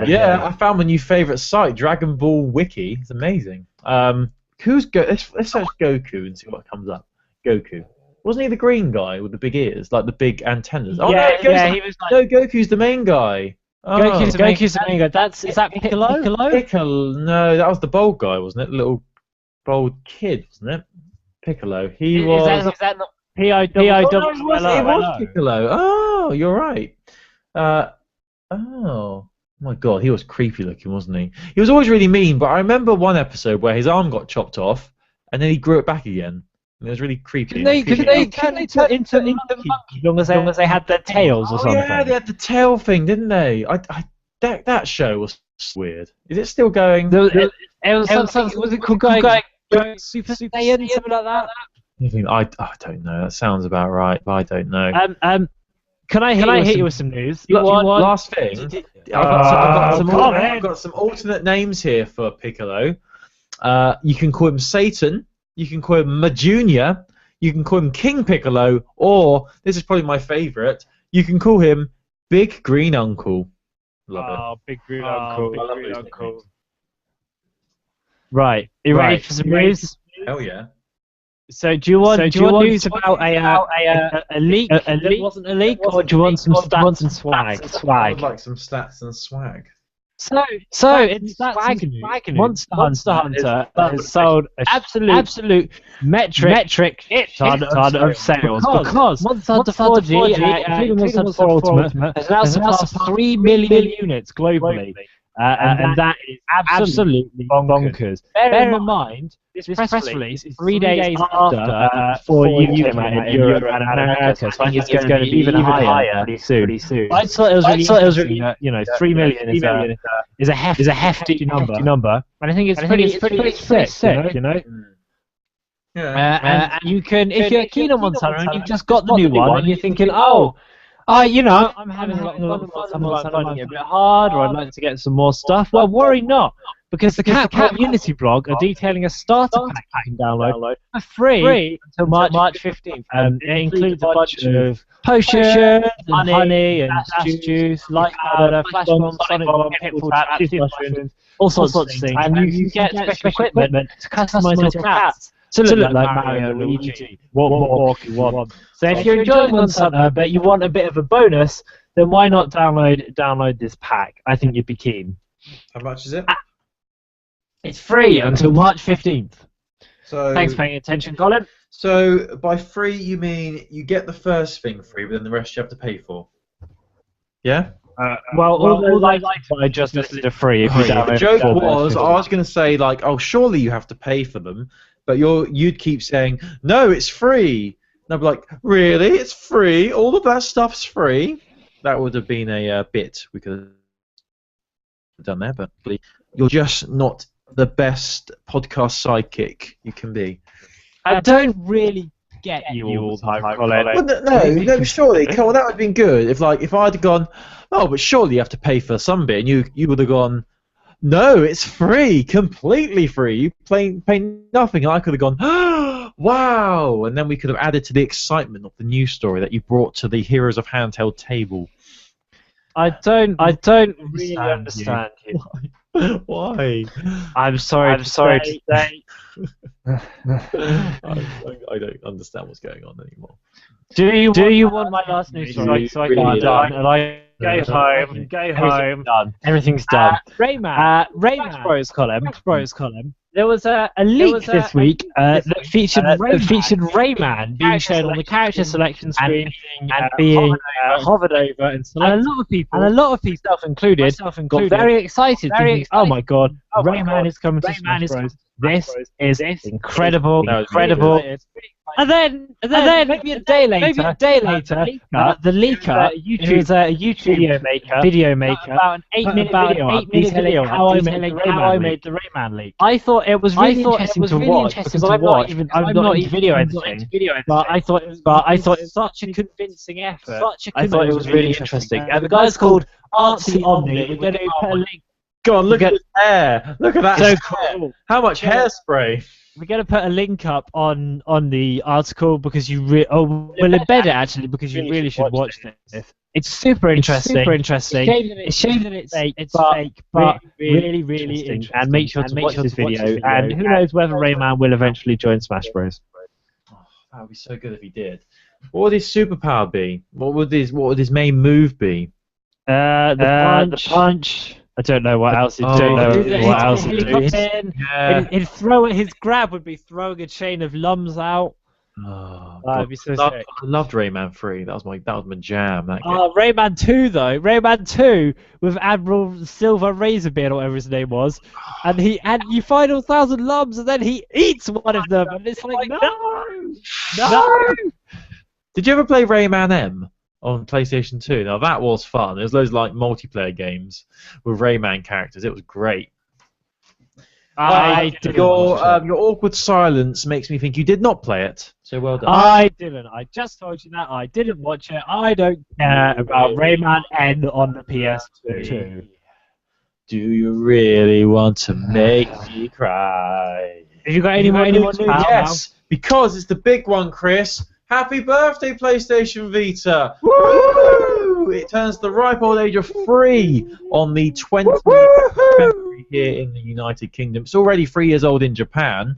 [SPEAKER 2] Yeah, I found my new favourite site, Dragon Ball Wiki. It's amazing. Let's search Goku and see what comes up. Goku. Wasn't he the green guy with the big ears, like the big antennas? Oh,
[SPEAKER 1] yeah, he was like...
[SPEAKER 2] No, Goku's the main guy. Oh.
[SPEAKER 1] Goku's the main guy. Is that Piccolo?
[SPEAKER 2] No, that was the bald guy, wasn't it? The little bald kid, wasn't it? Piccolo. He was...
[SPEAKER 1] Is that not... It
[SPEAKER 2] was Piccolo. Oh, you're right. Oh my God, he was creepy looking, wasn't he? He was always really mean, but I remember one episode where his arm got chopped off, and then he grew it back again. And it was really creepy.
[SPEAKER 1] Could they turn into monkeys as long as they had their tails or something?
[SPEAKER 2] Yeah, they had the tail thing, didn't they? That show was weird. Is it still going?
[SPEAKER 1] Was it called going Super Saiyan, something like that?
[SPEAKER 2] I don't know. That sounds about right, but I don't know.
[SPEAKER 1] Can I hit you with some news?
[SPEAKER 2] Last thing. I've got some alternate names here for Piccolo. You can call him Satan. You can call him Majunia. You can call him King Piccolo, or this is probably my favourite. You can call him Big Green Uncle. Love it.
[SPEAKER 1] Oh, Big Green Uncle. Big Green Uncle. Right. You ready for some news?
[SPEAKER 2] Hell yeah.
[SPEAKER 1] So do you want news about a leak? It wasn't a leak, or do you want some stats and swag?
[SPEAKER 2] I would like some stats and swag.
[SPEAKER 1] So it's swag news. Monster Hunter has sold an absolute metric ton of sales because Monster Hunter 4G, including Monster Hunter 4 Ultimate, has now surpassed 3 million units globally. And that is absolutely bonkers. Bear in mind, this press release is 3 days after 4U came out in Europe and America, so I think it's going to be even higher pretty soon. I thought it was really interesting that, 3 million is a hefty number, and I think it's pretty sick,
[SPEAKER 2] Yeah.
[SPEAKER 1] And you can, if you're keen on Montana and you've just got the new one and you're thinking, I'm having a lot of fun with Montana, finding it a bit hard, or I'd like to get some more stuff. Well, worry not, because the Cat Unity blog are detailing a starter pack you can download for free until March 15th. And it includes a bunch of potions, and honey, and dash juice, light powder, flash bomb, sonic bomb, pitfall trap, mushrooms, all sorts of things. And you can get special equipment to customize your cats to look like Mario and Luigi. What more can you want? So if you're enjoying Montana, but you want a bit of a bonus, then why not download this pack? I think you'd be keen.
[SPEAKER 2] How much is it?
[SPEAKER 1] It's free until March 15th.
[SPEAKER 2] So
[SPEAKER 1] thanks for paying attention, Colin.
[SPEAKER 2] So by free you mean you get the first thing free, but then the rest you have to pay for. Yeah.
[SPEAKER 1] All I just listed are free. If you download.
[SPEAKER 2] The joke was, I was going to say like, oh, surely you have to pay for them. But you'd keep saying, no, it's free. And I'd be like, really? It's free? All of that stuff's free? That would have been a bit we could have done there, but you're just not the best podcast sidekick you can be.
[SPEAKER 1] I don't really get you all the time, Colin.
[SPEAKER 2] Well, no, surely. Come on, that would have been good. If I'd have gone, oh, but surely you have to pay for some bit, and you would have gone, no, it's free, completely free. You pay nothing, and I could have gone, oh, wow, and then we could have added to the excitement of the news story that you brought to the Heroes of Handheld table.
[SPEAKER 1] I don't really understand you.
[SPEAKER 2] Why?
[SPEAKER 1] I'm sorry to say.
[SPEAKER 2] I don't understand what's going on anymore.
[SPEAKER 1] Do you want my last news story so I can be done? And I go home. Done. Everything's done. Rayman Bros column. There was a leak this week that featured Rayman being shown on the character selection screen and being hovered over and selected. And a lot of people, myself included, got very excited. Oh my god, Rayman is coming to Smash Bros. This is incredible. And then maybe a day later, the leaker, who's a YouTube video maker, about an 8-minute video how I made the Rayman leak. I thought it was really interesting to watch because I'm not even video editing, but I thought it was such a convincing effort. I thought it was really interesting. And the guy's called Artsy Omni. We're going to put a link.
[SPEAKER 2] Go on, look at his hair. Look at that.
[SPEAKER 1] So cool.
[SPEAKER 2] How much hairspray?
[SPEAKER 1] We're going to put a link up on the article because we'll embed it actually because you really should watch this. It's super interesting. It's a shame that it's fake, but really interesting. And make sure to watch this video. And who knows whether Rayman will eventually join Smash Bros.
[SPEAKER 2] Oh, that would be so good if he did. What would his superpower be? What would his main move be?
[SPEAKER 1] The punch. I don't know what else he'd do. He'd throw it. His grab would be throwing a chain of lums out.
[SPEAKER 2] Oh,
[SPEAKER 1] that'd be so sick.
[SPEAKER 2] I loved Rayman 3. That was my jam. That game.
[SPEAKER 1] Rayman 2 though. Rayman 2 with Admiral Silver Razorbeard or whatever his name was, and you find 1,000 lums, and then he eats one of them, and it's like no.
[SPEAKER 2] Did you ever play Rayman M? On PlayStation 2. Now that was fun. There's loads of multiplayer games with Rayman characters. It was great. Your awkward silence makes me think you did not play it. So well done.
[SPEAKER 1] I didn't. I just told you that I didn't watch it. I don't care about Rayman N on the PS2.
[SPEAKER 2] Do you really want to make me cry?
[SPEAKER 1] Have you got any more news?
[SPEAKER 2] Yes, because it's the big one, Chris. Happy birthday, PlayStation Vita! Woo! It turns the ripe old age of 3 on the 20th of February here in the United Kingdom. It's already 3 years old in Japan.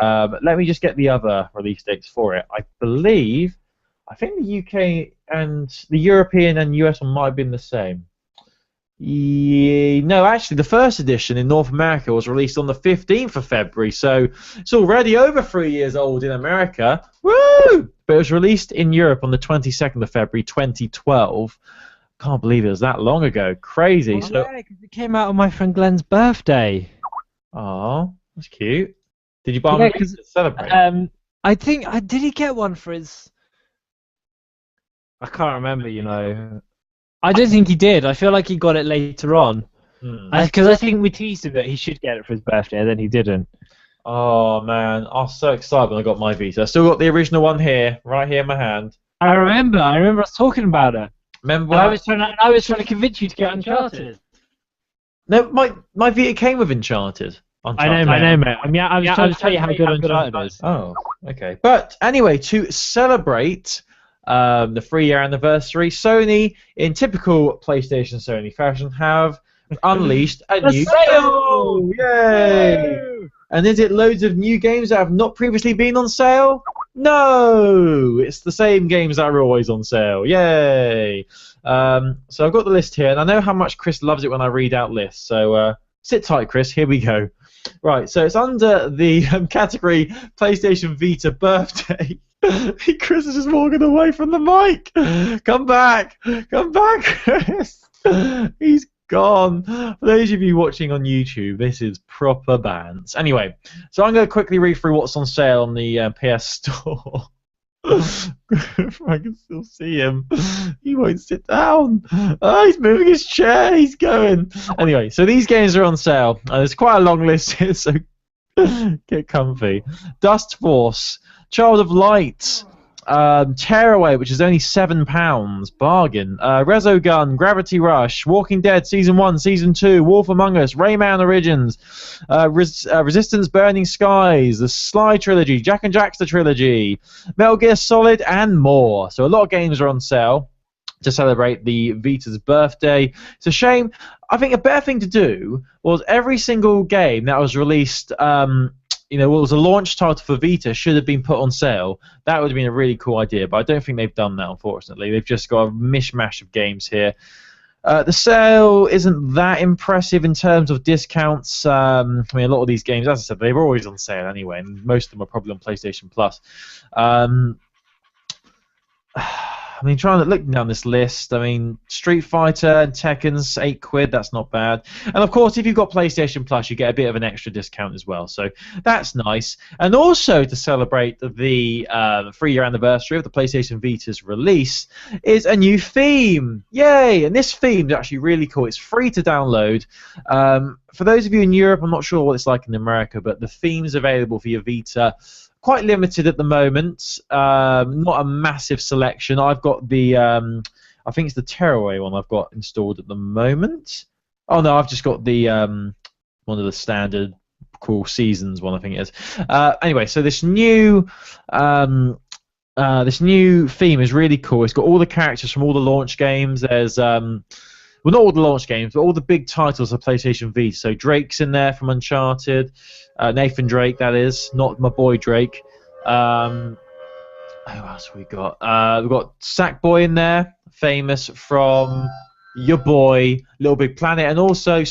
[SPEAKER 2] Let me just get the other release dates for it. I think the UK and the European and US one might have been the same. No, actually, the first edition in North America was released on the 15th of February, so it's already over 3 years old in America. Woo! But it was released in Europe on the 22nd of February, 2012. Can't believe it was that long ago. Crazy.
[SPEAKER 1] Well, yeah, because it came out on my friend Glenn's birthday.
[SPEAKER 2] Oh, that's cute. Did you buy him a Vita to celebrate?
[SPEAKER 1] I think did he get one for his? I can't remember. You know, I don't think he did. I feel like he got it later on. Because I think we teased him that he should get it for his birthday, and then he didn't.
[SPEAKER 2] Oh man, I was so excited when I got my Vita. I still got the original one here, right here in my hand.
[SPEAKER 1] I remember us talking about it.
[SPEAKER 2] Remember?
[SPEAKER 1] I was trying to convince you to get Uncharted.
[SPEAKER 2] No, my Vita came with Uncharted.
[SPEAKER 1] I know, mate. I mean, I was trying to tell you how good Uncharted is.
[SPEAKER 2] Oh, okay. But anyway, to celebrate the 3-year anniversary, Sony, in typical PlayStation Sony fashion, have unleashed a new sale! Yay! And is it loads of new games that have not previously been on sale? No! It's the same games that are always on sale. Yay! So I've got the list here, and I know how much Chris loves it when I read out lists. So sit tight, Chris. Here we go. Right, so it's under the category PlayStation Vita birthday. Chris is just walking away from the mic. Come back, Chris. He's gone. For those of you watching on YouTube, this is proper bands. Anyway, so I'm going to quickly read through what's on sale on the PS Store. I can still see him. He won't sit down. Oh, he's moving his chair. He's going. Anyway, so these games are on sale. There's quite a long list here, so get comfy. Dust Force, Child of Light, Tearaway, which is only £7, bargain. Resogun, Gravity Rush, Walking Dead Season 1, Season 2, Wolf Among Us, Rayman Origins, Resistance Burning Skies, the Sly Trilogy, Jak and Daxter Trilogy, Metal Gear Solid, and more. So a lot of games are on sale to celebrate the Vita's birthday. It's a shame. I think a better thing to do was every single game that was released what was a launch title for Vita should have been put on sale. That would have been a really cool idea, but I don't think they've done that, unfortunately. They've just got a mishmash of games here. The sale isn't that impressive in terms of discounts. I mean, a lot of these games, as I said, they were always on sale anyway, and most of them are probably on PlayStation Plus. I mean, trying to look down this list, I mean, Street Fighter and Tekken's £8, that's not bad. And of course, if you've got PlayStation Plus, you get a bit of an extra discount as well, so that's nice. And also, to celebrate the 3-year anniversary of the PlayStation Vita's release, is a new theme. Yay! And this theme is actually really cool. It's free to download. For those of you in Europe, I'm not sure what it's like in America, but the theme's available for your Vita. Quite limited at the moment, not a massive selection. I've got the, I think it's the Tearaway one I've got installed at the moment. Oh no, I've just got the one of the standard cool seasons one, I think it is. Anyway, so this new theme is really cool. It's got all the characters from all the launch games. There's well, not all the launch games, but all the big titles of PlayStation Vita. So Drake's in there from Uncharted. Nathan Drake, that is, not my boy Drake. Who else have we got? We've got Sackboy in there, famous from your boy Little Big Planet, and also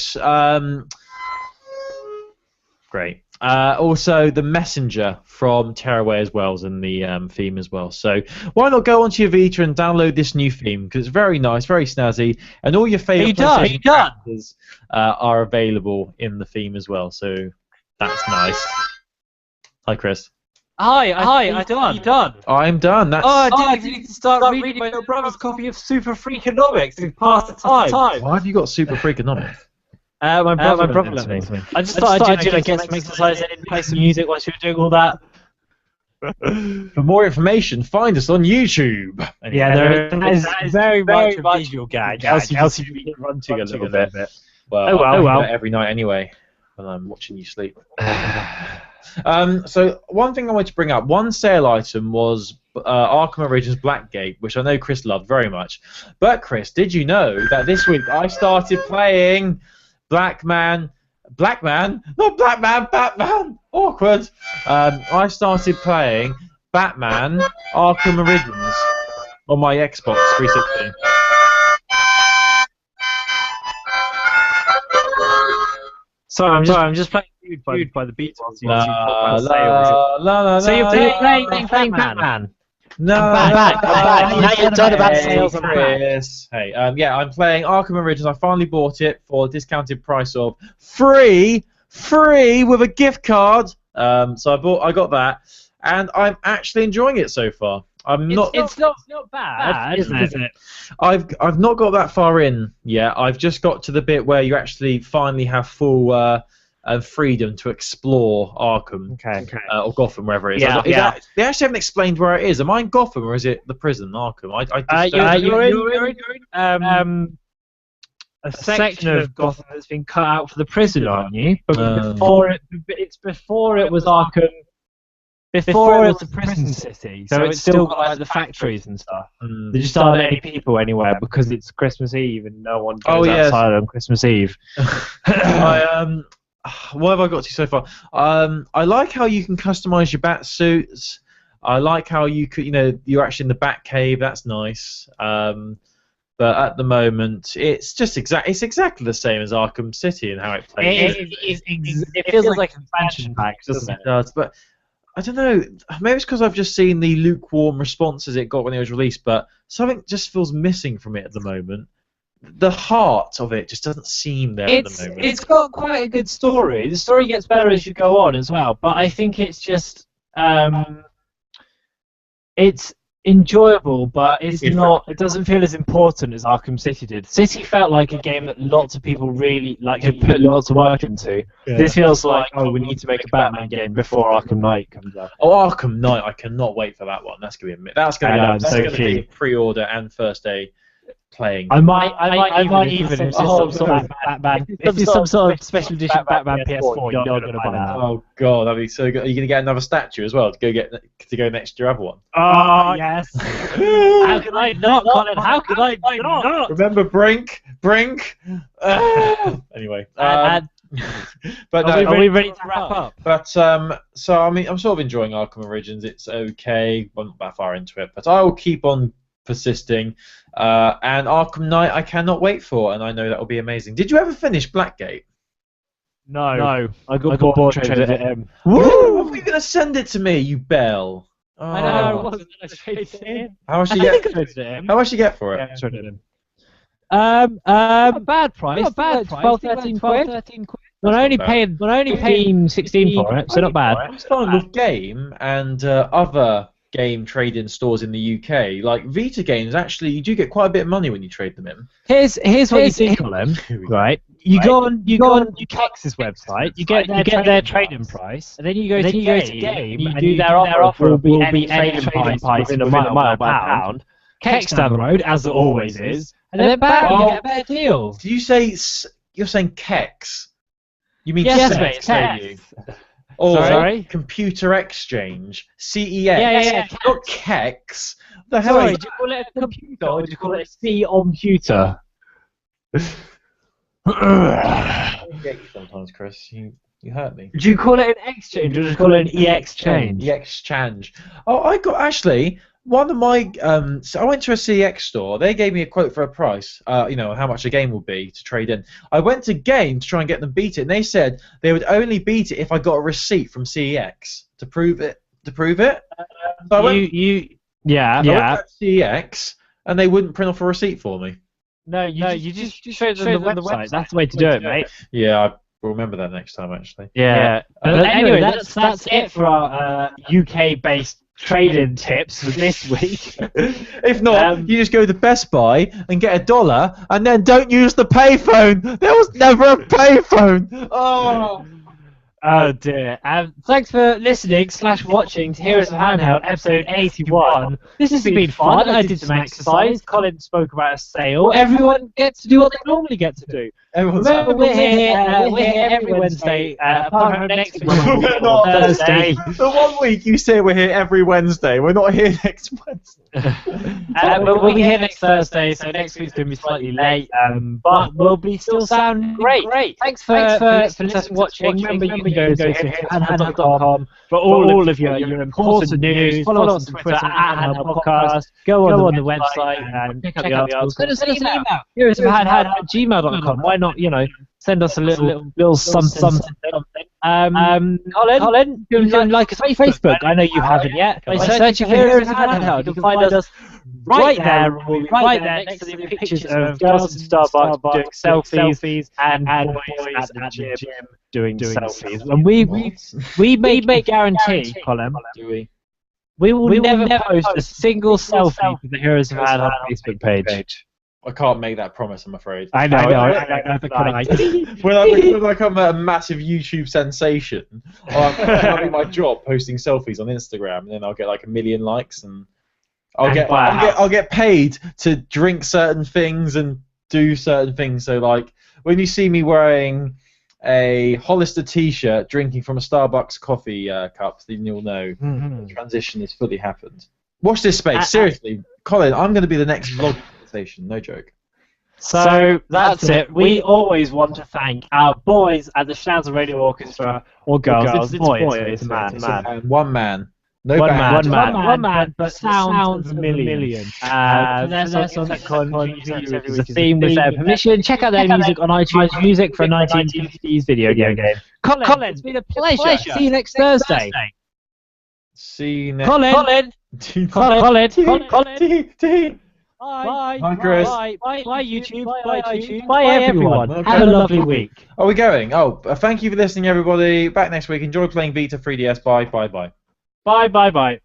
[SPEAKER 2] great. Also, the Messenger from Tearaway as well is in the theme as well. So why not go onto your Vita and download this new theme, because it's very nice, very snazzy, and all your favourite PlayStation characters are available in the theme as well. So that's nice. Hi, Chris.
[SPEAKER 1] Hi, I'm done.
[SPEAKER 2] I'm done. That's...
[SPEAKER 1] I need to start reading my little brother's copy of Super Freakonomics to pass the time.
[SPEAKER 2] Why have you got Super Freakonomics?
[SPEAKER 1] My brother left me. I just thought I'd get some exercise and play some music while you were doing all that.
[SPEAKER 2] For more information, find us on YouTube.
[SPEAKER 1] Anyway, yeah, that is very much a visual gag. Else you run to a little bit.
[SPEAKER 2] Well. Every night anyway, when I'm watching you sleep. So one thing I wanted to bring up, one sale item was Arkham Origins Blackgate, which I know Chris loved very much. But Chris, did you know that this week I started playing Batman. Awkward. I started playing Batman Arkham Origins on my Xbox 360.
[SPEAKER 1] Sorry, I'm just playing Food by the Beatles.
[SPEAKER 2] So you're
[SPEAKER 1] playing Batman.
[SPEAKER 2] No,
[SPEAKER 1] I'm back. Now you're done about sales. I'm back.
[SPEAKER 2] Hey, yeah, I'm playing Arkham Origins. I finally bought it for a discounted price of free with a gift card. So I got that, and I'm actually enjoying it so far.
[SPEAKER 1] It's not bad, isn't it?
[SPEAKER 2] I've not got that far in yet. I've just got to the bit where you actually finally have full freedom to explore Arkham, or Gotham, wherever it is. They actually haven't explained where it is. Am I in Gotham or is it the prison, Arkham?
[SPEAKER 1] You're in a section of Gotham that's been cut out for the prison, aren't you? But before it was Arkham. Before it was the prison city, so it's still got like the factories and stuff. There just aren't any people anywhere because it's Christmas Eve and no one goes outside on Christmas Eve.
[SPEAKER 2] What have I got to so far? I like how you can customize your bat suits. I like how you could, you're actually in the bat cave. That's nice. But at the moment, it's just exactly the same as Arkham City and how it plays.
[SPEAKER 1] It feels like an expansion pack, doesn't it?
[SPEAKER 2] It does, but I don't know. Maybe it's because I've just seen the lukewarm responses it got when it was released, but something just feels missing from it at the moment. The heart of it just doesn't seem there at the moment.
[SPEAKER 1] It's got quite a good story. The story gets better as you go on as well, but I think it's just it's enjoyable, but it's not. It doesn't feel as important as Arkham City did. City felt like a game that lots of people really had put lots of work into. Yeah. This feels like, we need to make a Batman game before Arkham Knight comes out.
[SPEAKER 2] Oh, Arkham Knight! I cannot wait for that one. That's gonna be a pre-order and first day playing.
[SPEAKER 1] I might even if it's some sort of Batman. If it's some sort of special edition Batman PS4, you're gonna buy that.
[SPEAKER 2] Oh god, that'd be so good. Are you gonna get another statue as well to go next to your other one?
[SPEAKER 1] Oh yes. How could I not, Colin? How could I not?
[SPEAKER 2] Remember Brink? Anyway. But
[SPEAKER 1] are we ready to wrap up?
[SPEAKER 2] But so I mean, I'm sort of enjoying Arkham Origins. It's okay. I'm not that far into it, but I will keep on persisting. And Arkham Knight, I cannot wait for, and I know that will be amazing. Did you ever finish Blackgate?
[SPEAKER 1] No. I got bored and traded it in.
[SPEAKER 2] Woo! Are you going to send it to me, you bell? Oh.
[SPEAKER 1] I know, I wasn't. I traded it in.
[SPEAKER 2] How much you get for it?
[SPEAKER 1] Yeah, I traded it in. Not a bad price. Not a bad price. 12, 13 quid. When I only paid 16 for it, so not bad.
[SPEAKER 2] I'm starting with Game and other game trade-in stores in the UK, like Vita games. Actually, you do get quite a bit of money when you trade them in.
[SPEAKER 1] Here's what you do, Colin. Right, you go on Kex's website, you get their trade-in price, and then you go to Game, and you do their offer will be any trade-in price within a mile by £1. Kex down the road, as it always is, and then back you get a better deal.
[SPEAKER 2] Did you say you're saying Kex? You mean
[SPEAKER 1] yes, mate,
[SPEAKER 2] or
[SPEAKER 1] sorry?
[SPEAKER 2] Computer Exchange, CEX,
[SPEAKER 1] yeah.
[SPEAKER 2] not Kex. The hell?
[SPEAKER 1] Sorry, do you call it a computer or do you call it a C-computer?
[SPEAKER 2] I get you sometimes, Chris. You hurt me.
[SPEAKER 1] Do you call it an exchange or do you call it an E-exchange?
[SPEAKER 2] E-exchange. Oh, I got actually. One of my, so I went to a CX store. They gave me a quote for a price, how much a game would be to trade in. I went to Game to try and get them beat it, and they said they would only beat it if I got a receipt from CEX to prove it. So I went to CEX, and they wouldn't print off a receipt for me.
[SPEAKER 1] No, you just show them the website. That's the way to do it, mate.
[SPEAKER 2] Yeah, I will remember that next time, actually.
[SPEAKER 1] Yeah. But anyway, that's it for our UK-based trade-in tips for this week.
[SPEAKER 2] If not, you just go to Best Buy and get $1 and then don't use the payphone. There was never a payphone.
[SPEAKER 1] Oh dear. Thanks for listening / watching to Heroes of Handheld episode 81. This has been fun. I did some exercise. Colin spoke about a sale. Everyone gets to do what they normally get to do. Remember, we're here every Wednesday, apart from next week.
[SPEAKER 2] We're not Thursday. The 1 week you say we're here every Wednesday. We're not here next Wednesday.
[SPEAKER 1] But we'll be here next Thursday, so next week's going to be slightly late. But we'll be still sounding great. Thanks for watching. Remember, you can go to handheld.com for all of your important news. Follow us on Twitter at Handheld Podcast. Go on the website and check out the articles. Send us an email. Heroes of Handheld at gmail.com. Why not, send us a little something. Colin, you can like us on Facebook. I know you haven't yet. By searching for Heroes of Handheld, you can find us right there. We'll be right there next to the pictures of girls in Starbucks doing selfies and boys at the gym doing selfies. And we may guarantee, Colin, we will never post a single selfie to the Heroes of Handheld Facebook page.
[SPEAKER 2] I can't make that promise, I'm afraid.
[SPEAKER 1] I know.
[SPEAKER 2] When I become a massive YouTube sensation, I'll be my job posting selfies on Instagram, and then I'll get like 1 million likes, and I'll get paid to drink certain things and do certain things. So like when you see me wearing a Hollister T-shirt, drinking from a Starbucks coffee cup, then you'll know the transition has fully happened. Watch this space, seriously, Colin. I'm going to be the next vlog. No joke.
[SPEAKER 1] So that's it. We always want to thank our boys at the Schnauzer Radio Orchestra, or girls. It's boys.
[SPEAKER 2] Man. One man.
[SPEAKER 1] One man, but sounds a million. There's also the theme with their permission. Check out their music on iTunes Music for a 1950s video game. Colin, it's been a pleasure. See you next Thursday.
[SPEAKER 2] See you next.
[SPEAKER 1] Colin. Bye.
[SPEAKER 2] Bye, Chris.
[SPEAKER 1] Bye, YouTube. Bye, everyone. Have a lovely week.
[SPEAKER 2] Are we going? Thank you for listening, everybody. Back next week. Enjoy playing Vita 3DS. Bye.
[SPEAKER 1] Bye.